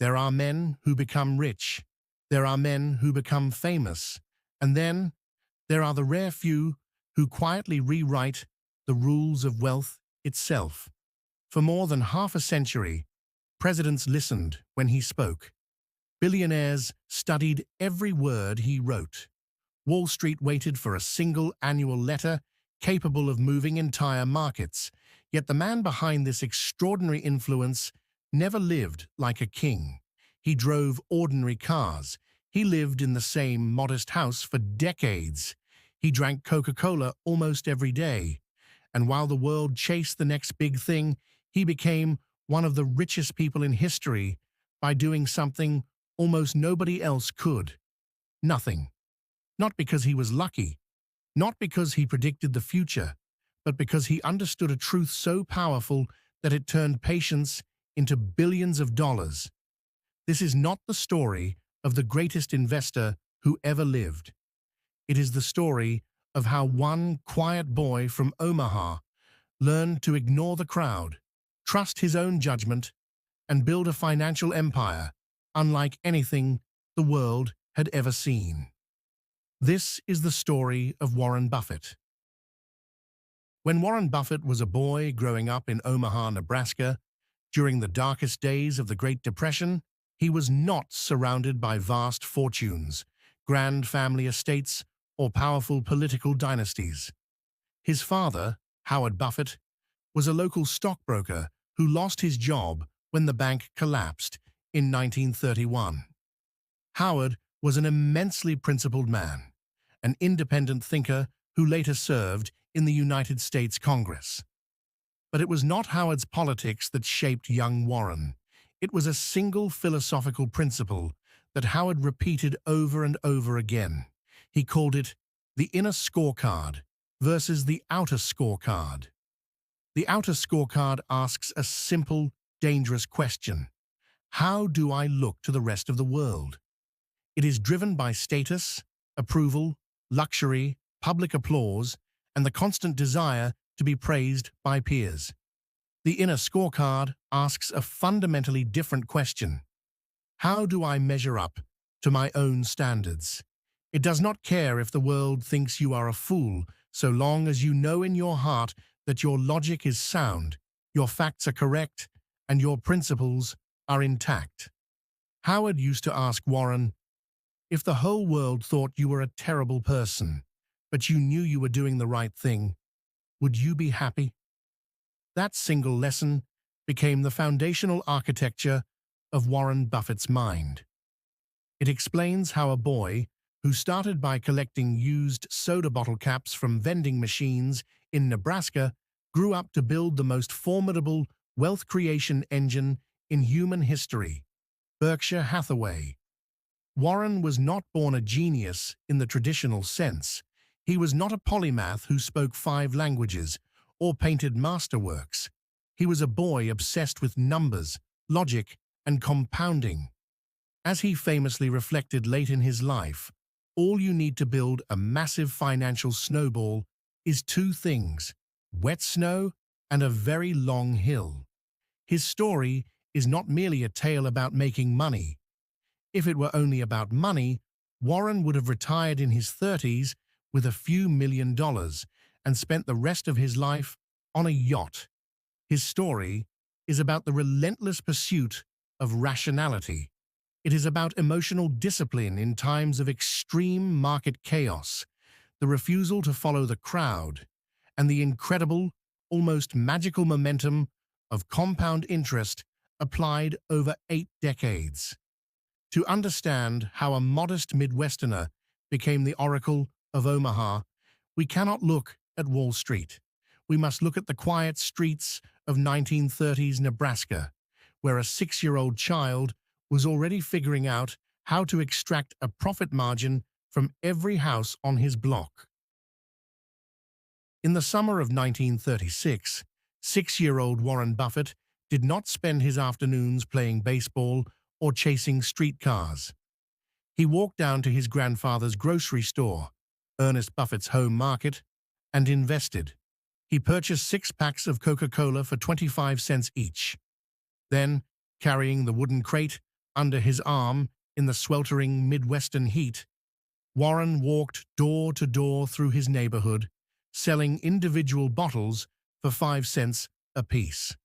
There are men who become rich. There are men who become famous. And then there are the rare few who quietly rewrite the rules of wealth itself. For more than half a century, presidents listened when he spoke. Billionaires studied every word he wrote. Wall Street waited for a single annual letter capable of moving entire markets. Yet the man behind this extraordinary influence never lived like a king. He drove ordinary cars. He lived in the same modest house for decades. He drank Coca-Cola almost every day. And while the world chased the next big thing, he became one of the richest people in history by doing something almost nobody else could. Nothing. Not because he was lucky, not because he predicted the future, but because he understood a truth so powerful that it turned patience into billions of dollars. This is not the story of the greatest investor who ever lived. It is the story of how one quiet boy from Omaha learned to ignore the crowd, trust his own judgment, and build a financial empire unlike anything the world had ever seen. This is the story of Warren Buffett. When Warren Buffett was a boy growing up in Omaha, Nebraska, during the darkest days of the Great Depression, he was not surrounded by vast fortunes, grand family estates, or powerful political dynasties. His father, Howard Buffett, was a local stockbroker who lost his job when the bank collapsed in 1931. Howard was an immensely principled man, an independent thinker who later served in the United States Congress. But it was not Howard's politics that shaped young Warren. It was a single philosophical principle that Howard repeated over and over again. He called it the inner scorecard versus the outer scorecard. The outer scorecard asks a simple, dangerous question. How do I look to the rest of the world? It is driven by status, approval, luxury, public applause, and the constant desire to be praised by peers. The inner scorecard asks a fundamentally different question. How do I measure up to my own standards? It does not care if the world thinks you are a fool, so long as you know in your heart that your logic is sound, your facts are correct, and your principles are intact. Howard used to ask Warren, if the whole world thought you were a terrible person, but you knew you were doing the right thing, would you be happy? That single lesson became the foundational architecture of Warren Buffett's mind. It explains how a boy who started by collecting used soda bottle caps from vending machines in Nebraska grew up to build the most formidable wealth creation engine in human history, Berkshire Hathaway. Warren was not born a genius in the traditional sense. He was not a polymath who spoke 5 languages or painted masterworks. He was a boy obsessed with numbers, logic, and compounding. As he famously reflected late in his life, all you need to build a massive financial snowball is 2 things, wet snow and a very long hill. His story is not merely a tale about making money. If it were only about money, Warren would have retired in his 30s with a few $1,000,000 and spent the rest of his life on a yacht. His story is about the relentless pursuit of rationality. It is about emotional discipline in times of extreme market chaos, the refusal to follow the crowd, and the incredible, almost magical momentum of compound interest applied over 8 decades. To understand how a modest Midwesterner became the Oracle of Omaha, we cannot look at Wall Street. We must look at the quiet streets of 1930s Nebraska, where a 6-year-old child was already figuring out how to extract a profit margin from every house on his block. In the summer of 1936, 6-year-old Warren Buffett did not spend his afternoons playing baseball or chasing streetcars. He walked down to his grandfather's grocery store, Ernest Buffett's home market, and invested. He purchased 6 packs of Coca-Cola for 25 cents each. Then, carrying the wooden crate Under his arm, in the sweltering Midwestern heat, Warren walked door to door through his neighborhood, selling individual bottles for 5 cents apiece.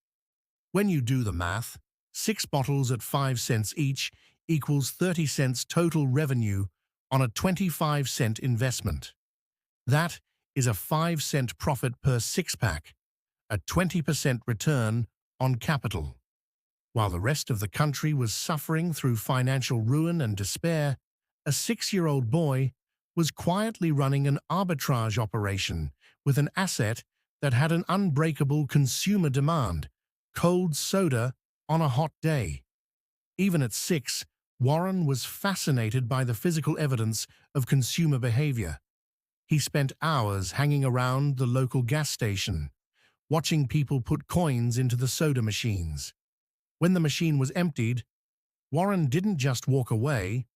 When you do the math, 6 bottles at 5 cents each equals 30 cents total revenue on a 25-cent investment. That is a 5-cent profit per six-pack, a 20% return on capital. While the rest of the country was suffering through financial ruin and despair, a 6-year-old boy was quietly running an arbitrage operation with an asset that had an unbreakable consumer demand: cold soda on a hot day. Even at 6, Warren was fascinated by the physical evidence of consumer behavior. He spent hours hanging around the local gas station, watching people put coins into the soda machines. When the machine was emptied, Warren didn't just walk away.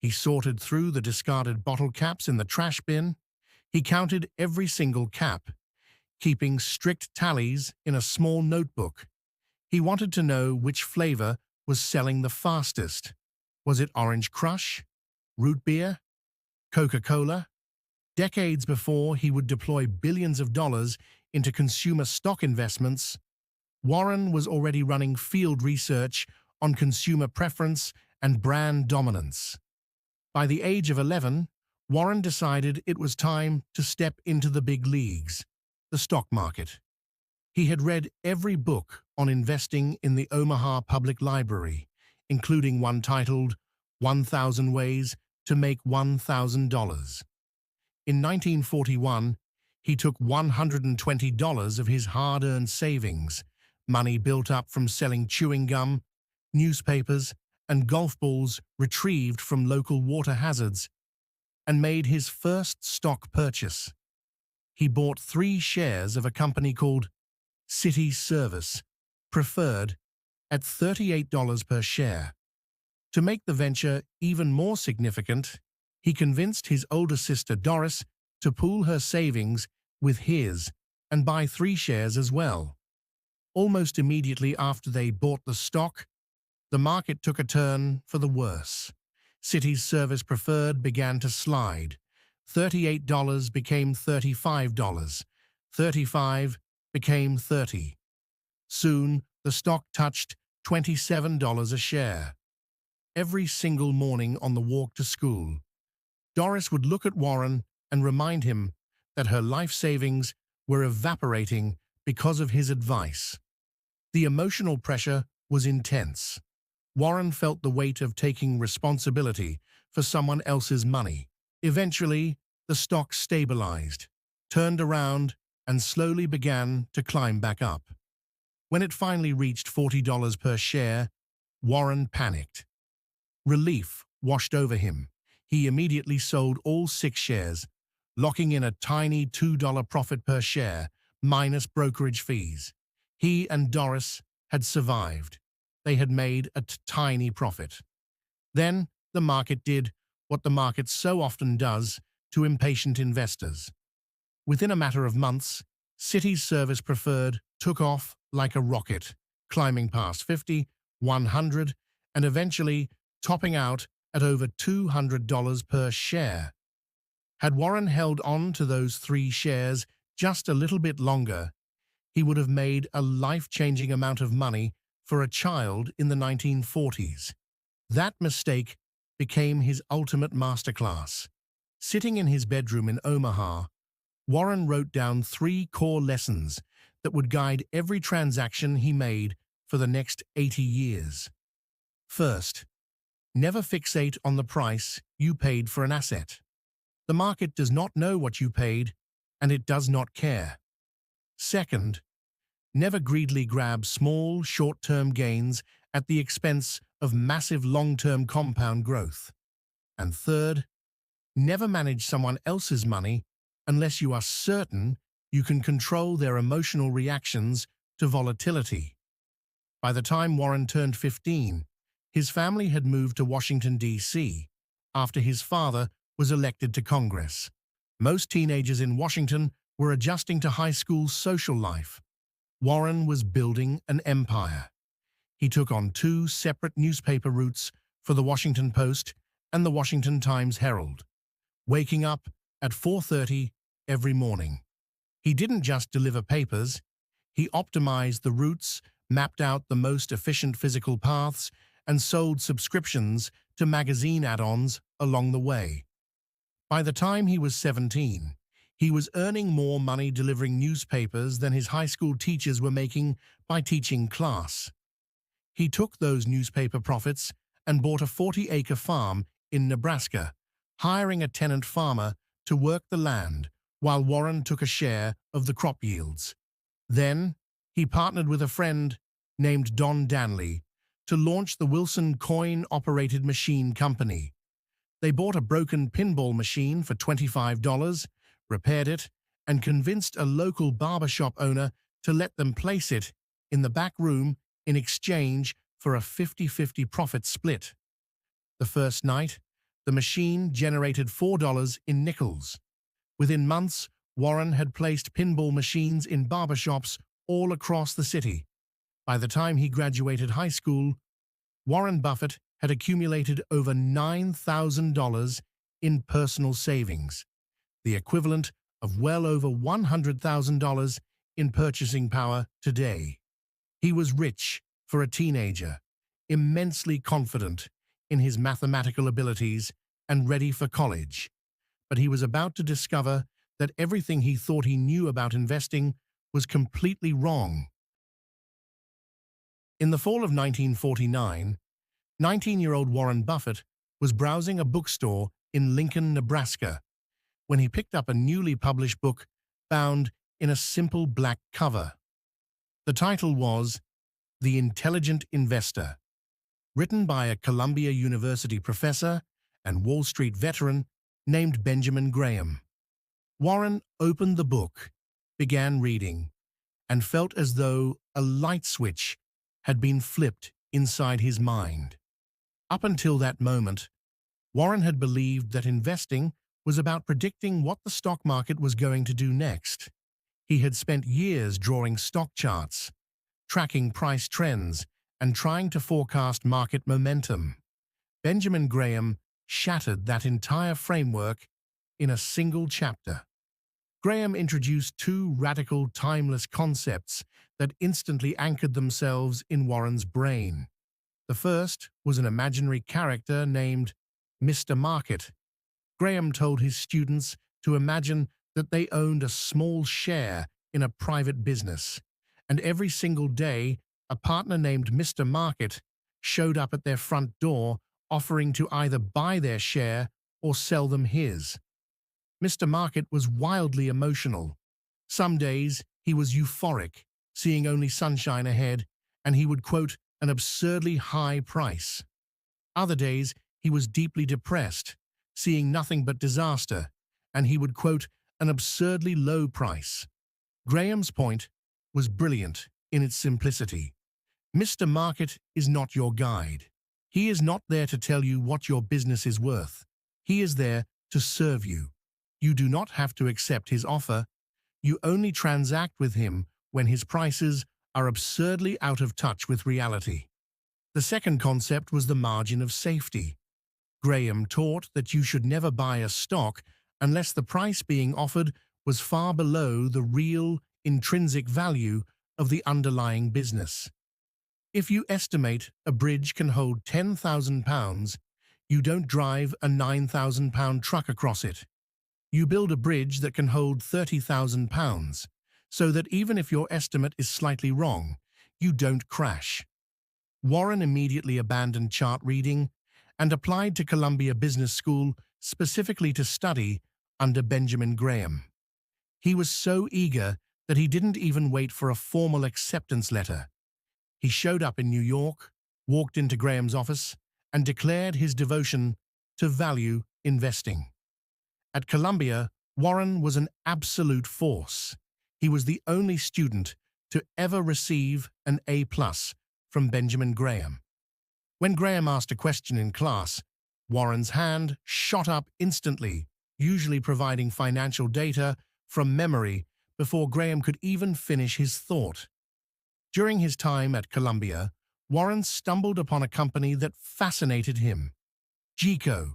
He sorted through the discarded bottle caps in the trash bin. He counted every single cap, keeping strict tallies in a small notebook. He wanted to know which flavor was selling the fastest. Was it Orange Crush? Root beer? Coca-Cola? Decades before he would deploy billions of dollars into consumer stock investments, Warren was already running field research on consumer preference and brand dominance. By the age of 11, Warren decided it was time to step into the big leagues, the stock market. He had read every book on investing in the Omaha Public Library, including one titled 1,000 Ways to Make $1,000. In 1941, he took $120 of his hard-earned savings, money built up from selling chewing gum, newspapers, and golf balls retrieved from local water hazards, and made his first stock purchase. He bought 3 shares of a company called City Service Preferred at $38 per share. To make the venture even more significant, he convinced his older sister Doris to pool her savings with his and buy 3 shares as well. Almost immediately after they bought the stock, the market took a turn for the worse. City's Service Preferred began to slide. $38 became $35. $35 became $30. Soon, the stock touched $27 a share. Every single morning on the walk to school, Doris would look at Warren and remind him that her life savings were evaporating because of his advice. The emotional pressure was intense. Warren felt the weight of taking responsibility for someone else's money. Eventually, the stock stabilized, turned around, and slowly began to climb back up. When it finally reached $40 per share, Warren panicked. Relief washed over him. He immediately sold all 6 shares, locking in a tiny $2 profit per share, minus brokerage fees. He and Doris had survived. They had made a tiny profit. Then the market did what the market so often does to impatient investors. Within a matter of months, City's Service Preferred took off like a rocket, climbing past 50, 100, and eventually topping out at over $200 per share. Had Warren held on to those 3 shares just a little bit longer, he would have made a life-changing amount of money for a child in the 1940s. That mistake became his ultimate masterclass. Sitting in his bedroom in Omaha, Warren wrote down 3 core lessons that would guide every transaction he made for the next 80 years. First, never fixate on the price you paid for an asset. The market does not know what you paid, and it does not care. Second, never greedily grab small, short-term gains at the expense of massive long-term compound growth. And third, never manage someone else's money unless you are certain you can control their emotional reactions to volatility. By the time Warren turned 15, his family had moved to Washington, D.C., after his father was elected to Congress. Most teenagers in Washington were adjusting to high school social life. Warren was building an empire. He took on two separate newspaper routes for the Washington Post and the Washington Times-Herald, waking up at 4:30 every morning. He didn't just deliver papers, he optimized the routes, mapped out the most efficient physical paths, and sold subscriptions to magazine add-ons along the way. By the time he was 17, he was earning more money delivering newspapers than his high school teachers were making by teaching class. He took those newspaper profits and bought a 40-acre farm in Nebraska, hiring a tenant farmer to work the land while Warren took a share of the crop yields. Then, he partnered with a friend named Don Danley to launch the Wilson coin-operated machine company. They bought a broken pinball machine for $25, repaired it, and convinced a local barbershop owner to let them place it in the back room in exchange for a 50-50 profit split. The first night, the machine generated $4 in nickels. Within months, Warren had placed pinball machines in barbershops all across the city. By the time he graduated high school, Warren Buffett had accumulated over $9,000 in personal savings, the equivalent of well over $100,000 in purchasing power today. He was rich for a teenager, immensely confident in his mathematical abilities and ready for college. But he was about to discover that everything he thought he knew about investing was completely wrong. In the fall of 1949, 19-year-old Warren Buffett was browsing a bookstore in Lincoln, Nebraska, when he picked up a newly published book bound in a simple black cover. The title was The Intelligent Investor, written by a Columbia University professor and Wall Street veteran named Benjamin Graham. Warren opened the book, began reading, and felt as though a light switch had been flipped inside his mind. Up until that moment, Warren had believed that investing was about predicting what the stock market was going to do next. He had spent years drawing stock charts, tracking price trends, and trying to forecast market momentum. Benjamin Graham shattered that entire framework in a single chapter. Graham introduced two radical, timeless concepts that instantly anchored themselves in Warren's brain. The first was an imaginary character named Mr. Market. Graham told his students to imagine that they owned a small share in a private business, and every single day a partner named Mr. Market showed up at their front door offering to either buy their share or sell them his. Mr. Market was wildly emotional. Some days he was euphoric, seeing only sunshine ahead, and he would quote an absurdly high price. Other days he was deeply depressed, seeing nothing but disaster, and he would quote an absurdly low price. Graham's point was brilliant in its simplicity. Mr. Market is not your guide. He is not there to tell you what your business is worth. He is there to serve you. You do not have to accept his offer. You only transact with him when his prices are absurdly out of touch with reality. The second concept was the margin of safety. Graham taught that you should never buy a stock unless the price being offered was far below the real, intrinsic value of the underlying business. If you estimate a bridge can hold 10,000 pounds, you don't drive a 9,000-pound truck across it. You build a bridge that can hold 30,000 pounds, so that even if your estimate is slightly wrong, you don't crash. Warren immediately abandoned chart reading and applied to Columbia Business School specifically to study under Benjamin Graham. He was so eager that he didn't even wait for a formal acceptance letter. He showed up in New York, walked into Graham's office, and declared his devotion to value investing. At Columbia, Warren was an absolute force. He was the only student to ever receive an A+ from Benjamin Graham. When Graham asked a question in class, Warren's hand shot up instantly, usually providing financial data from memory before Graham could even finish his thought. During his time at Columbia, Warren stumbled upon a company that fascinated him, GEICO,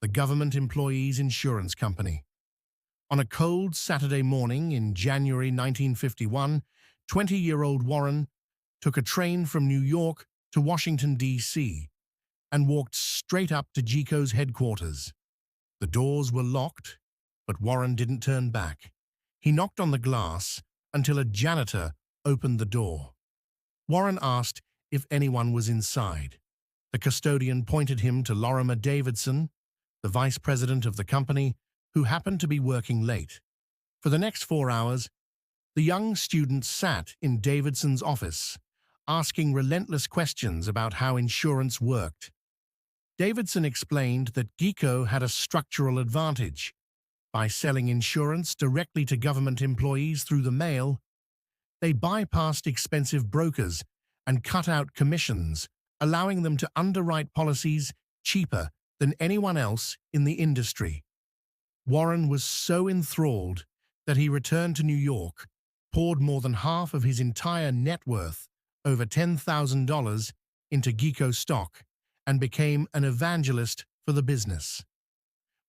the government employees' insurance company. On a cold Saturday morning in January 1951, 20-year-old Warren took a train from New York to Washington, D.C., and walked straight up to GEICO's headquarters. The doors were locked, but Warren didn't turn back. He knocked on the glass until a janitor opened the door. Warren asked if anyone was inside. The custodian pointed him to Lorimer Davidson, the vice president of the company, who happened to be working late. For the next 4 hours, the young student sat in Davidson's office, asking relentless questions about how insurance worked. Davidson explained that GEICO had a structural advantage. By selling insurance directly to government employees through the mail, they bypassed expensive brokers and cut out commissions, allowing them to underwrite policies cheaper than anyone else in the industry. Warren was so enthralled that he returned to New York, poured more than half of his entire net worth, over $10,000, into GEICO stock, and became an evangelist for the business.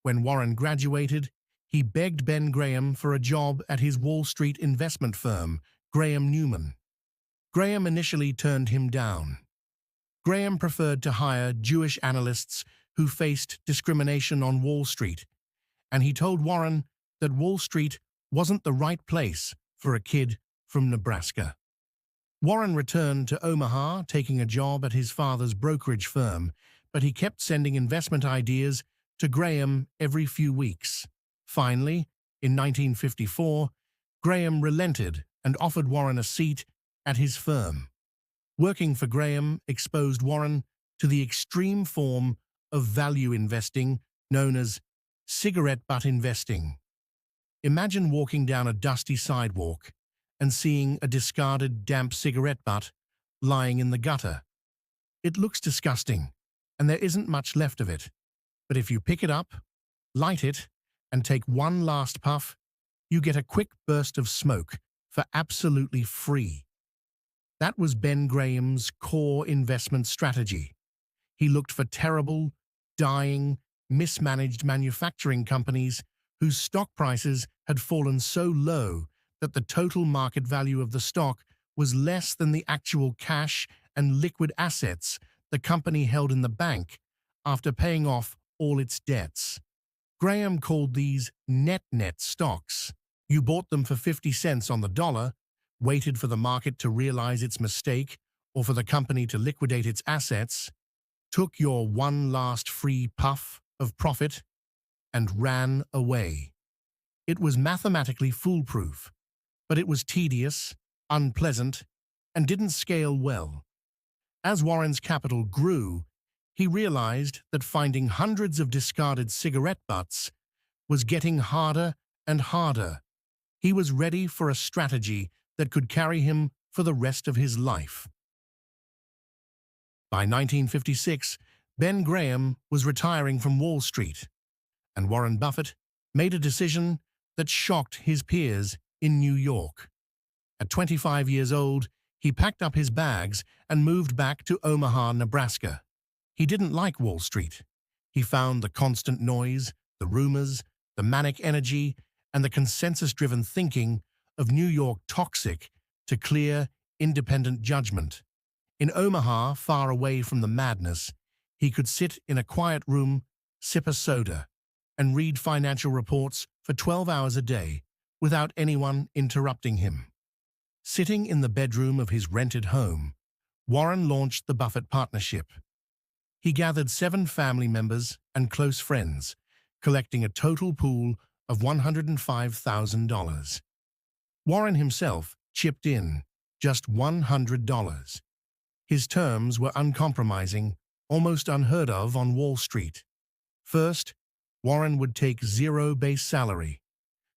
When Warren graduated, he begged Ben Graham for a job at his Wall Street investment firm, Graham Newman. Graham initially turned him down. Graham preferred to hire Jewish analysts who faced discrimination on Wall Street, and he told Warren that Wall Street wasn't the right place for a kid from Nebraska. Warren returned to Omaha, taking a job at his father's brokerage firm, but he kept sending investment ideas to Graham every few weeks. Finally, in 1954, Graham relented and offered Warren a seat at his firm. Working for Graham exposed Warren to the extreme form of value investing known as cigarette butt investing. Imagine walking down a dusty sidewalk and seeing a discarded damp cigarette butt lying in the gutter. It looks disgusting, and there isn't much left of it. But if you pick it up, light it, and take one last puff, you get a quick burst of smoke for absolutely free. That was Ben Graham's core investment strategy. He looked for terrible, dying, mismanaged manufacturing companies whose stock prices had fallen so low that the total market value of the stock was less than the actual cash and liquid assets the company held in the bank after paying off all its debts. Graham called these net stocks. You bought them for 50 cents on the dollar, waited for the market to realize its mistake or for the company to liquidate its assets, took your one last free puff of profit, and ran away. It was mathematically foolproof, but it was tedious, unpleasant, and didn't scale well. As Warren's capital grew, he realized that finding hundreds of discarded cigarette butts was getting harder and harder. He was ready for a strategy that could carry him for the rest of his life. By 1956, Ben Graham was retiring from Wall Street, and Warren Buffett made a decision that shocked his peers in New York. At 25 years old, he packed up his bags and moved back to Omaha, Nebraska. He didn't like Wall Street. He found the constant noise, the rumors, the manic energy, and the consensus-driven thinking of New York toxic to clear, independent judgment. In Omaha, far away from the madness, he could sit in a quiet room, sip a soda, and read financial reports for 12 hours a day without anyone interrupting him. Sitting in the bedroom of his rented home, Warren launched the Buffett Partnership. He gathered 7 family members and close friends, collecting a total pool of $105,000. Warren himself chipped in just $100. His terms were uncompromising, almost unheard of on Wall Street. First, Warren would take 0 base salary.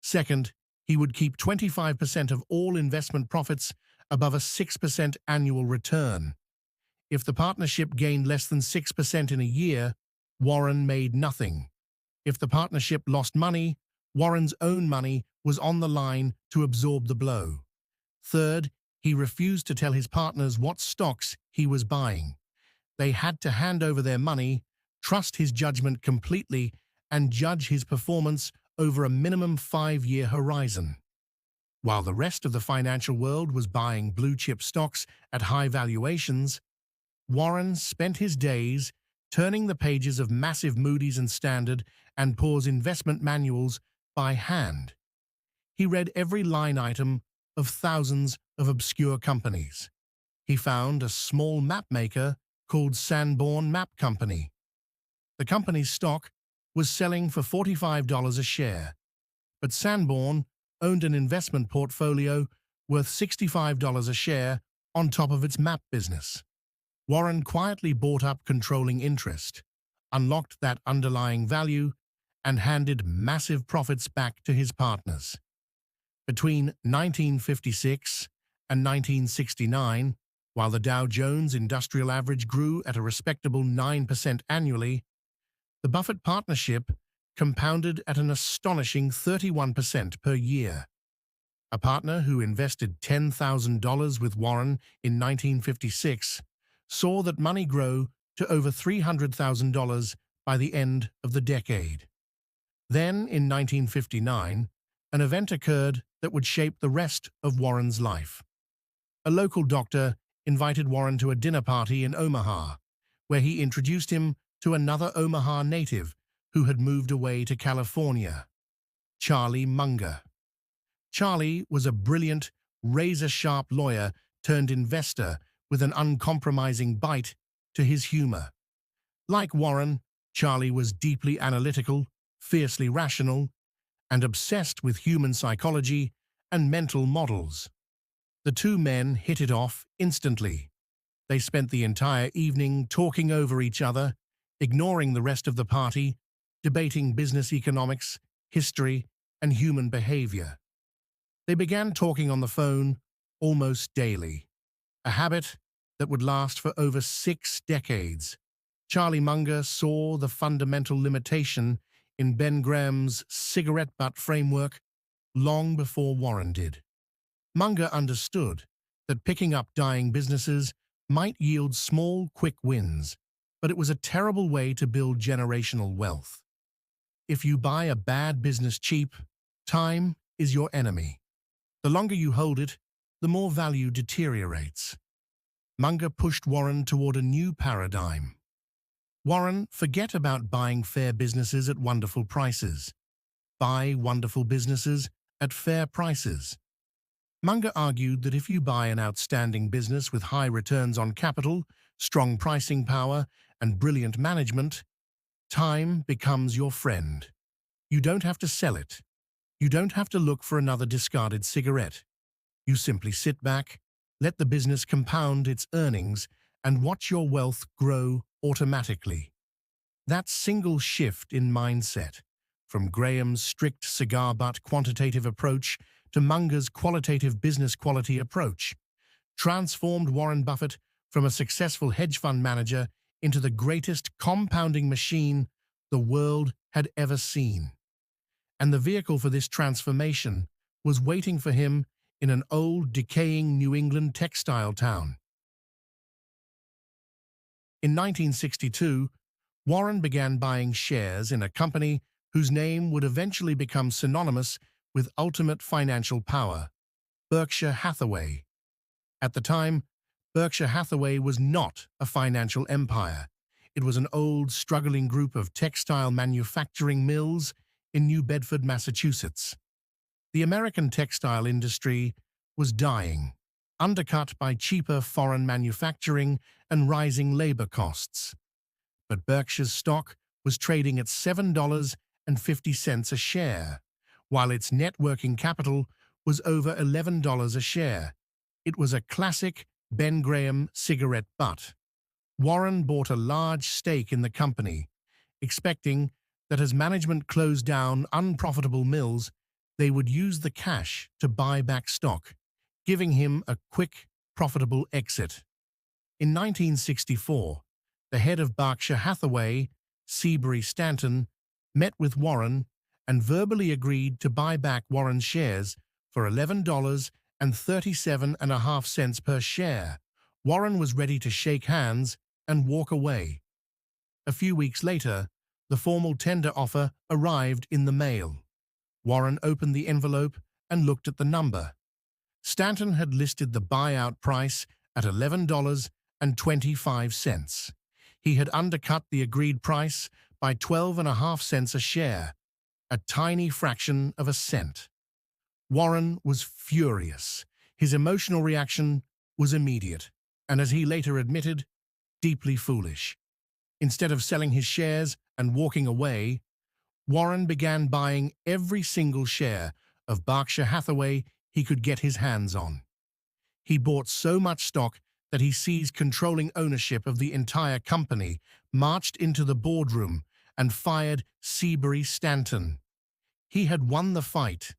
Second, he would keep 25% of all investment profits above a 6% annual return. If the partnership gained less than 6% in a year, Warren made nothing. If the partnership lost money, Warren's own money was on the line to absorb the blow. Third, He refused to tell his partners what stocks he was buying. They had to hand over their money, trust his judgment completely, and judge his performance over a minimum 5-year horizon. While the rest of the financial world was buying blue-chip stocks at high valuations, Warren spent his days turning the pages of massive Moody's and Standard and Poor's investment manuals by hand. He read every line item of thousands of obscure companies. He found a small map maker called Sanborn Map Company. The company's stock was selling for $45 a share, but Sanborn owned an investment portfolio worth $65 a share on top of its map business. Warren quietly bought up controlling interest, unlocked that underlying value, and handed massive profits back to his partners. Between 1956 and 1969, while the Dow Jones Industrial Average grew at a respectable 9% annually, the Buffett partnership compounded at an astonishing 31% per year. A partner who invested $10,000 with Warren in 1956 saw that money grow to over $300,000 by the end of the decade. Then, in 1959, an event occurred that would shape the rest of Warren's life. A local doctor invited Warren to a dinner party in Omaha, where he introduced him to another Omaha native who had moved away to California, Charlie Munger. Charlie was a brilliant, razor-sharp lawyer turned investor with an uncompromising bite to his humor. Like Warren, Charlie was deeply analytical, fiercely rational, and obsessed with human psychology and mental models. The two men hit it off instantly. They spent the entire evening talking over each other, ignoring the rest of the party, debating business economics, history, and human behavior. They began talking on the phone almost daily, a habit that would last for over 6 decades. Charlie Munger saw the fundamental limitation in Ben Graham's cigarette butt framework long before Warren did. Munger understood that picking up dying businesses might yield small, quick wins, but it was a terrible way to build generational wealth. If you buy a bad business cheap, time is your enemy. The longer you hold it, the more value deteriorates. Munger pushed Warren toward a new paradigm. Warren, forget about buying fair businesses at wonderful prices. Buy wonderful businesses at fair prices. Munger argued that if you buy an outstanding business with high returns on capital, strong pricing power, and brilliant management, time becomes your friend. You don't have to sell it. You don't have to look for another discarded cigarette. You simply sit back, let the business compound its earnings, and watch your wealth grow automatically. That single shift in mindset, from Graham's strict cigar butt quantitative approach to Munger's qualitative business quality approach, transformed Warren Buffett from a successful hedge fund manager into the greatest compounding machine the world had ever seen. And the vehicle for this transformation was waiting for him in an old, decaying New England textile town. In 1962, Warren began buying shares in a company whose name would eventually become synonymous with ultimate financial power, Berkshire Hathaway. At the time, Berkshire Hathaway was not a financial empire. It was an old, struggling group of textile manufacturing mills in New Bedford, Massachusetts. The American textile industry was dying, undercut by cheaper foreign manufacturing and rising labor costs. But Berkshire's stock was trading at $7.50 a share, while its net working capital was over $11 a share. It was a classic Ben Graham cigarette butt. Warren bought a large stake in the company, expecting that as management closed down unprofitable mills, they would use the cash to buy back stock, giving him a quick, profitable exit. In 1964, the head of Berkshire Hathaway, Seabury Stanton, met with Warren and verbally agreed to buy back Warren's shares for $11 and 37.5 cents per share. Warren was ready to shake hands and walk away. A few weeks later, the formal tender offer arrived in the mail. Warren opened the envelope and looked at the number. Stanton had listed the buyout price at $11.25. He had undercut the agreed price by 12.5 cents a share, a tiny fraction of a cent. Warren was furious. His emotional reaction was immediate, and as he later admitted, deeply foolish. Instead of selling his shares and walking away, Warren began buying every single share of Berkshire Hathaway he could get his hands on. He bought so much stock that he seized controlling ownership of the entire company, marched into the boardroom, and fired Seabury Stanton. He had won the fight,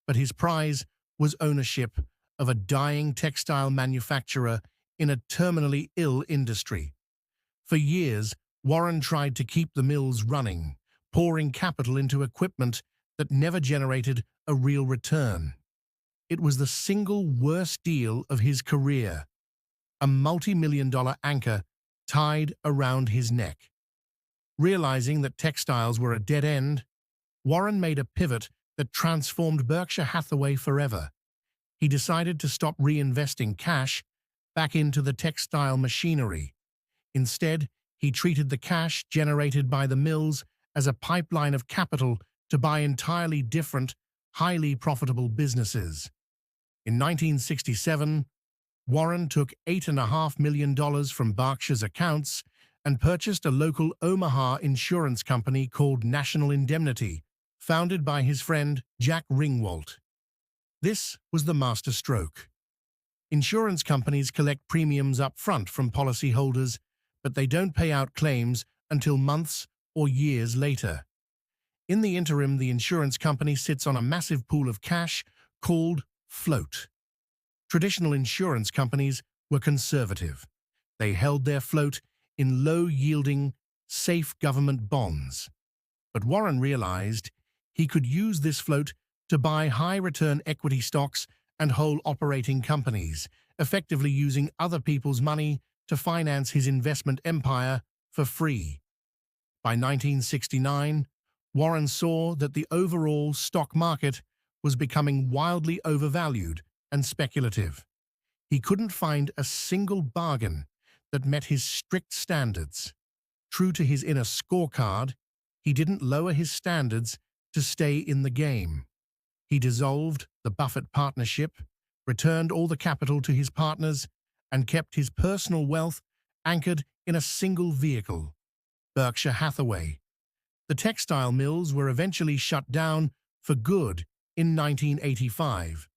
but his prize was ownership of a dying textile manufacturer in a terminally ill industry. For years, Warren tried to keep the mills running, pouring capital into equipment that never generated a real return. It was the single worst deal of his career, a multi-million-dollar anchor tied around his neck. Realizing that textiles were a dead end, Warren made a pivot that transformed Berkshire Hathaway forever. He decided to stop reinvesting cash back into the textile machinery. Instead, he treated the cash generated by the mills as a pipeline of capital to buy entirely different, highly profitable businesses. In 1967, Warren took $8.5 million from Berkshire's accounts and purchased a local Omaha insurance company called National Indemnity, founded by his friend Jack Ringwalt. This was the masterstroke. Insurance companies collect premiums up front from policyholders, but they don't pay out claims until months or years later. In the interim, the insurance company sits on a massive pool of cash called float. Traditional insurance companies were conservative. They held their float in low-yielding, safe government bonds. But Warren realized he could use this float to buy high-return equity stocks and whole operating companies, effectively using other people's money to finance his investment empire for free. By 1969, Warren saw that the overall stock market was becoming wildly overvalued and speculative. He couldn't find a single bargain that met his strict standards. True to his inner scorecard, he didn't lower his standards to stay in the game. He dissolved the Buffett partnership, returned all the capital to his partners, and kept his personal wealth anchored in a single vehicle, Berkshire Hathaway. The textile mills were eventually shut down for good in 1985,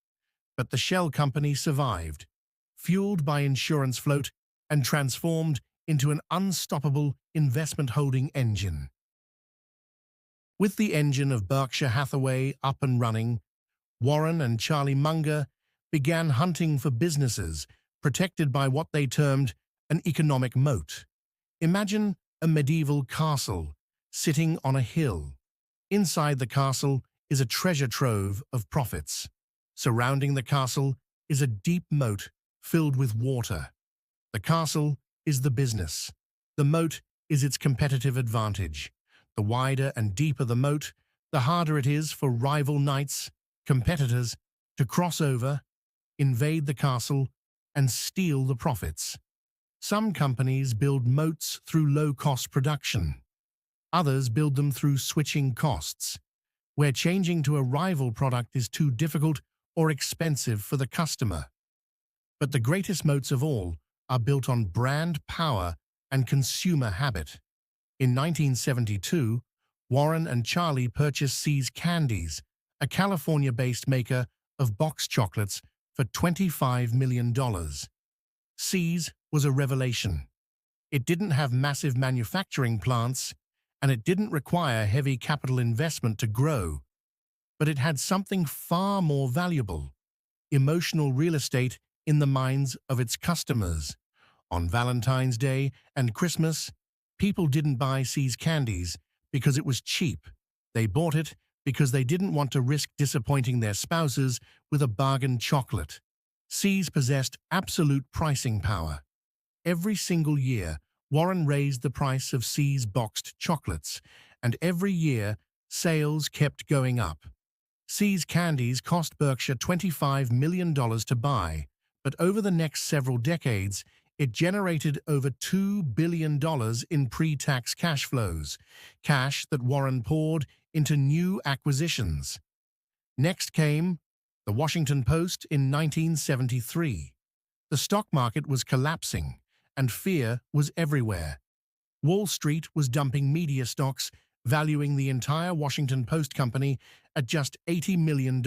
but the shell company survived, fueled by insurance float and transformed into an unstoppable investment holding engine. With the engine of Berkshire Hathaway up and running, Warren and Charlie Munger began hunting for businesses protected by what they termed an economic moat. Imagine a medieval castle sitting on a hill. Inside the castle is a treasure trove of profits. Surrounding the castle is a deep moat filled with water. The castle is the business. The moat is its competitive advantage. The wider and deeper the moat, the harder it is for rival knights, competitors, to cross over, invade the castle, and steal the profits. Some companies build moats through low-cost production. Others build them through switching costs, where changing to a rival product is too difficult or expensive for the customer. But the greatest moats of all are built on brand power and consumer habit. In 1972, Warren and Charlie purchased See's Candies, a California-based maker of box chocolates, for $25 million. See's was a revelation. It didn't have massive manufacturing plants, and it didn't require heavy capital investment to grow. But it had something far more valuable: emotional real estate in the minds of its customers. On Valentine's Day and Christmas, people didn't buy See's Candies because it was cheap. They bought it because they didn't want to risk disappointing their spouses with a bargain chocolate. See's possessed absolute pricing power. Every single year, Warren raised the price of See's boxed chocolates, and every year, sales kept going up. See's candies cost Berkshire $25 million to buy, but over the next several decades, it generated over $2 billion in pre-tax cash flows, cash that Warren poured into new acquisitions. Next came the Washington Post in 1973. The stock market was collapsing, and fear was everywhere. Wall Street was dumping media stocks, valuing the entire Washington Post company at just $80 million.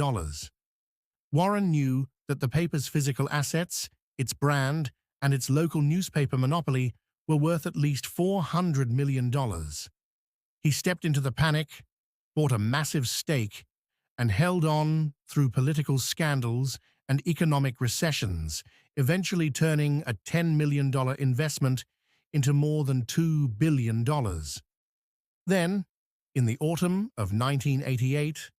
Warren knew that the paper's physical assets, its brand, and its local newspaper monopoly were worth at least $400 million. He stepped into the panic, bought a massive stake, and held on through political scandals and economic recessions, eventually turning a $10 million investment into more than $2 billion. Then, in the autumn of 1988,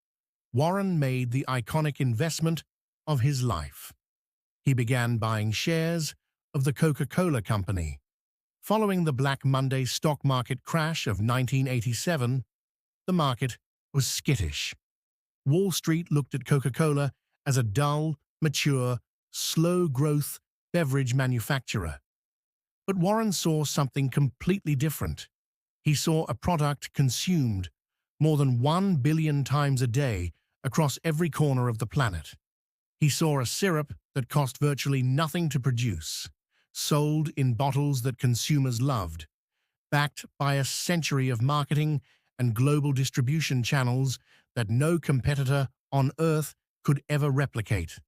Warren made the iconic investment of his life. He began buying shares of the Coca-Cola Company. Following the Black Monday stock market crash of 1987, the market was skittish. Wall Street looked at Coca-Cola as a dull, mature, slow-growth beverage manufacturer. But Warren saw something completely different. He saw a product consumed more than 1 billion times a day across every corner of the planet. He saw a syrup that cost virtually nothing to produce, sold in bottles that consumers loved, backed by a century of marketing and global distribution channels that no competitor on Earth could ever replicate.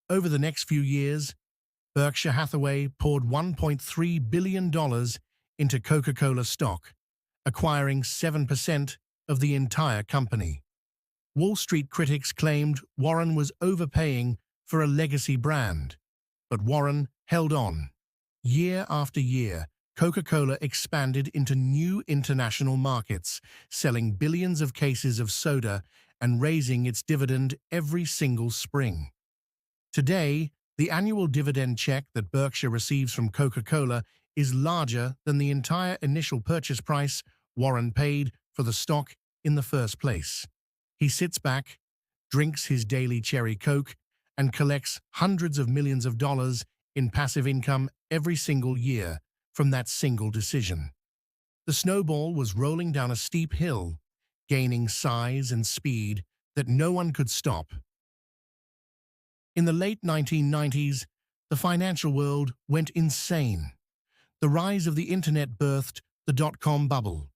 Over the next few years, Berkshire Hathaway poured $1.3 billion into Coca-Cola stock, acquiring 7% of the entire company. Wall Street critics claimed Warren was overpaying for a legacy brand, but Warren held on. Year after year, Coca-Cola expanded into new international markets, selling billions of cases of soda and raising its dividend every single spring. Today, the annual dividend check that Berkshire receives from Coca-Cola is larger than the entire initial purchase price Warren paid for the stock in the first place. He sits back, drinks his daily cherry Coke, and collects hundreds of millions of dollars in passive income every single year from that single decision. The snowball was rolling down a steep hill, gaining size and speed that no one could stop. In the late 1990s, the financial world went insane. The rise of the internet birthed the dot-com bubble.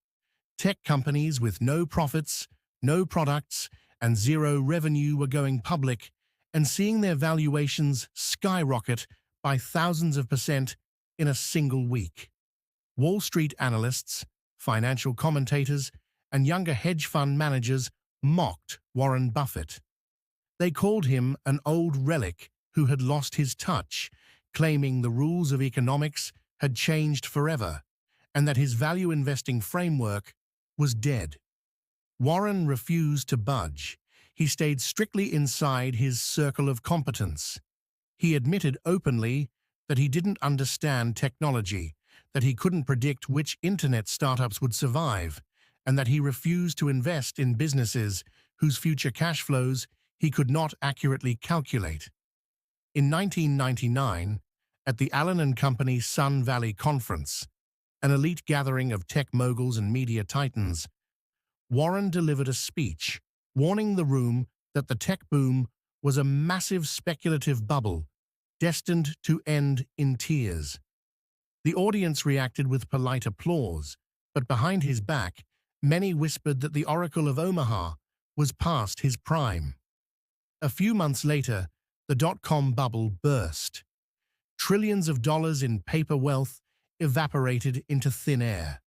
Tech companies with no profits, no products, and zero revenue were going public and seeing their valuations skyrocket by thousands of percent in a single week. Wall Street analysts, financial commentators, and younger hedge fund managers mocked Warren Buffett. They called him an old relic who had lost his touch, claiming the rules of economics had changed forever and that his value investing framework was dead. Warren refused to budge. He stayed strictly inside his circle of competence. He admitted openly that he didn't understand technology, that he couldn't predict which internet startups would survive, and that he refused to invest in businesses whose future cash flows he could not accurately calculate. In 1999, at the Allen & Company Sun Valley Conference, an elite gathering of tech moguls and media titans, Warren delivered a speech warning the room that the tech boom was a massive speculative bubble destined to end in tears. The audience reacted with polite applause, but behind his back, many whispered that the Oracle of Omaha was past his prime. A few months later, the dot-com bubble burst. Trillions of dollars in paper wealth evaporated into thin air.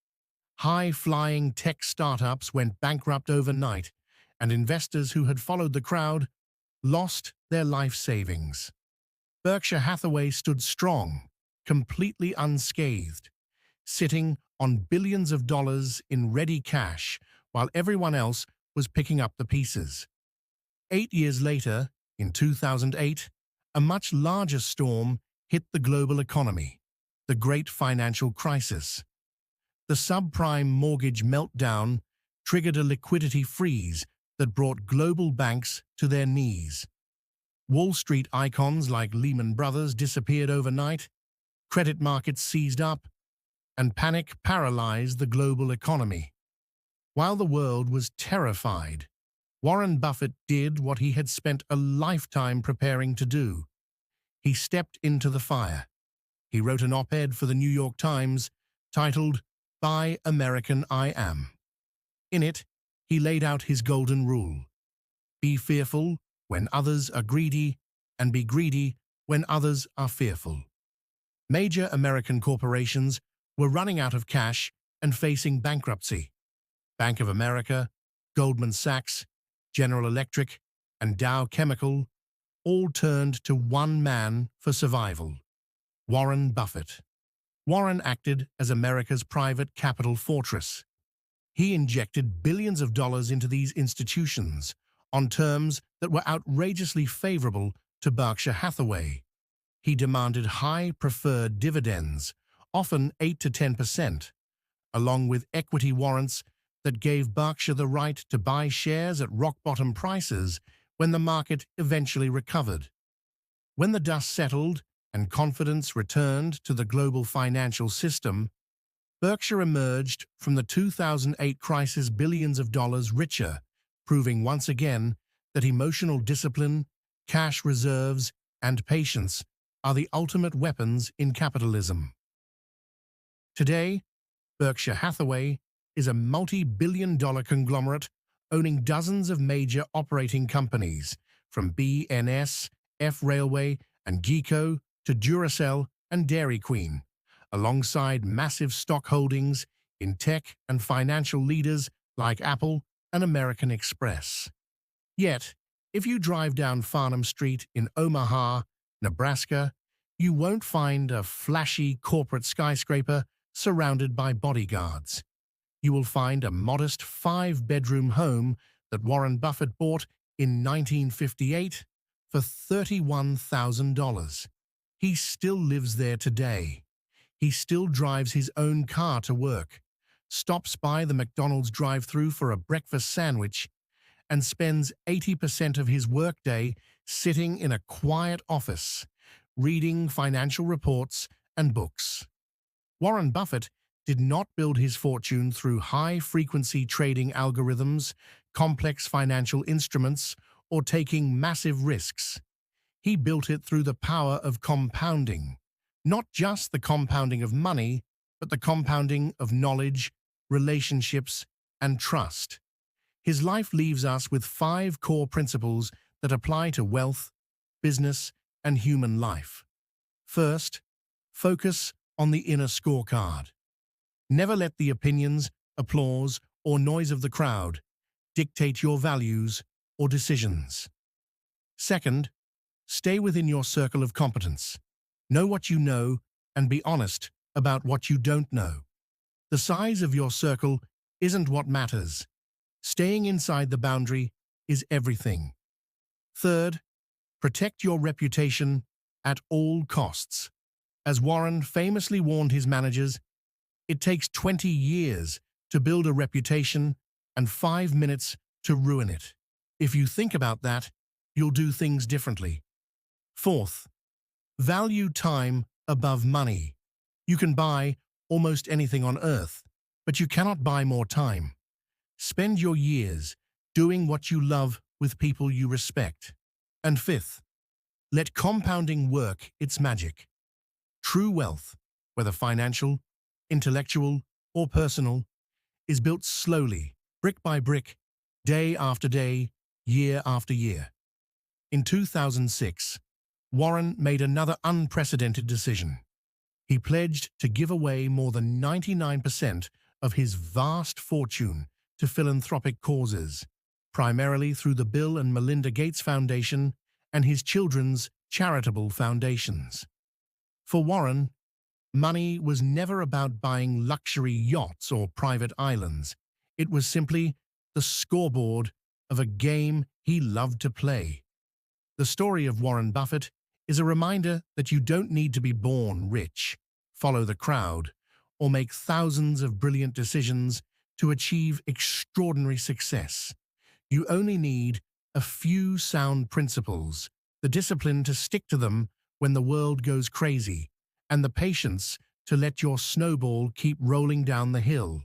High-flying tech startups went bankrupt overnight, and investors who had followed the crowd lost their life savings. Berkshire Hathaway stood strong, completely unscathed, sitting on billions of dollars in ready cash while everyone else was picking up the pieces. 8 years later, in 2008, A much larger storm hit the global economy, the Great Financial Crisis. The subprime mortgage meltdown triggered a liquidity freeze that brought global banks to their knees. Wall Street icons like Lehman Brothers disappeared overnight, credit markets seized up, and panic paralyzed the global economy. While the world was terrified, Warren Buffett did what he had spent a lifetime preparing to do. He stepped into the fire. He wrote an op-ed for the New York Times titled, "Buy American I Am." In it, he laid out his golden rule: be fearful when others are greedy, and be greedy when others are fearful. Major American corporations were running out of cash and facing bankruptcy. Bank of America, Goldman Sachs, General Electric, and Dow Chemical all turned to one man for survival: Warren Buffett. Warren acted as America's private capital fortress. He injected billions of dollars into these institutions on terms that were outrageously favorable to Berkshire Hathaway. He demanded high preferred dividends, often 8 to 10%, along with equity warrants that gave Berkshire the right to buy shares at rock-bottom prices when the market eventually recovered. When the dust settled and confidence returned to the global financial system, Berkshire emerged from the 2008 crisis billions of dollars richer, proving once again that emotional discipline, cash reserves, and patience are the ultimate weapons in capitalism. Today, Berkshire Hathaway is a multi-billion-dollar conglomerate owning dozens of major operating companies, from B&S, F Railway, and GEICO to Duracell and Dairy Queen, alongside massive stock holdings in tech and financial leaders like Apple and American Express. Yet, if you drive down Farnham Street in Omaha, Nebraska, you won't find a flashy corporate skyscraper surrounded by bodyguards. You will find a modest 5-bedroom home that Warren Buffett bought in 1958 for $31,000. He still lives there today. He still drives his own car to work, stops by the McDonald's drive-thru for a breakfast sandwich, and spends 80% of his workday sitting in a quiet office, reading financial reports and books. Warren Buffett did not build his fortune through high-frequency trading algorithms, complex financial instruments, or taking massive risks. He built it through the power of compounding, not just the compounding of money, but the compounding of knowledge, relationships, and trust. His life leaves us with 5 core principles that apply to wealth, business, and human life. First, focus on the inner scorecard. Never let the opinions, applause, or noise of the crowd dictate your values or decisions. Second, stay within your circle of competence. Know what you know and be honest about what you don't know. The size of your circle isn't what matters. Staying inside the boundary is everything. Third, protect your reputation at all costs. As Warren famously warned his managers, it takes 20 years to build a reputation and 5 minutes to ruin it. If you think about that, you'll do things differently. Fourth, value time above money. You can buy almost anything on earth, but you cannot buy more time. Spend your years doing what you love with people you respect. And fifth, let compounding work its magic. True wealth, whether financial, intellectual, or personal, is built slowly, brick by brick, day after day, year after year. In 2006, Warren made another unprecedented decision. He pledged to give away more than 99% of his vast fortune to philanthropic causes, primarily through the Bill and Melinda Gates Foundation and his children's charitable foundations. For Warren, money was never about buying luxury yachts or private islands. It was simply the scoreboard of a game he loved to play. The story of Warren Buffett is a reminder that you don't need to be born rich, follow the crowd, or make thousands of brilliant decisions to achieve extraordinary success. You only need a few sound principles, the discipline to stick to them when the world goes crazy, and the patience to let your snowball keep rolling down the hill.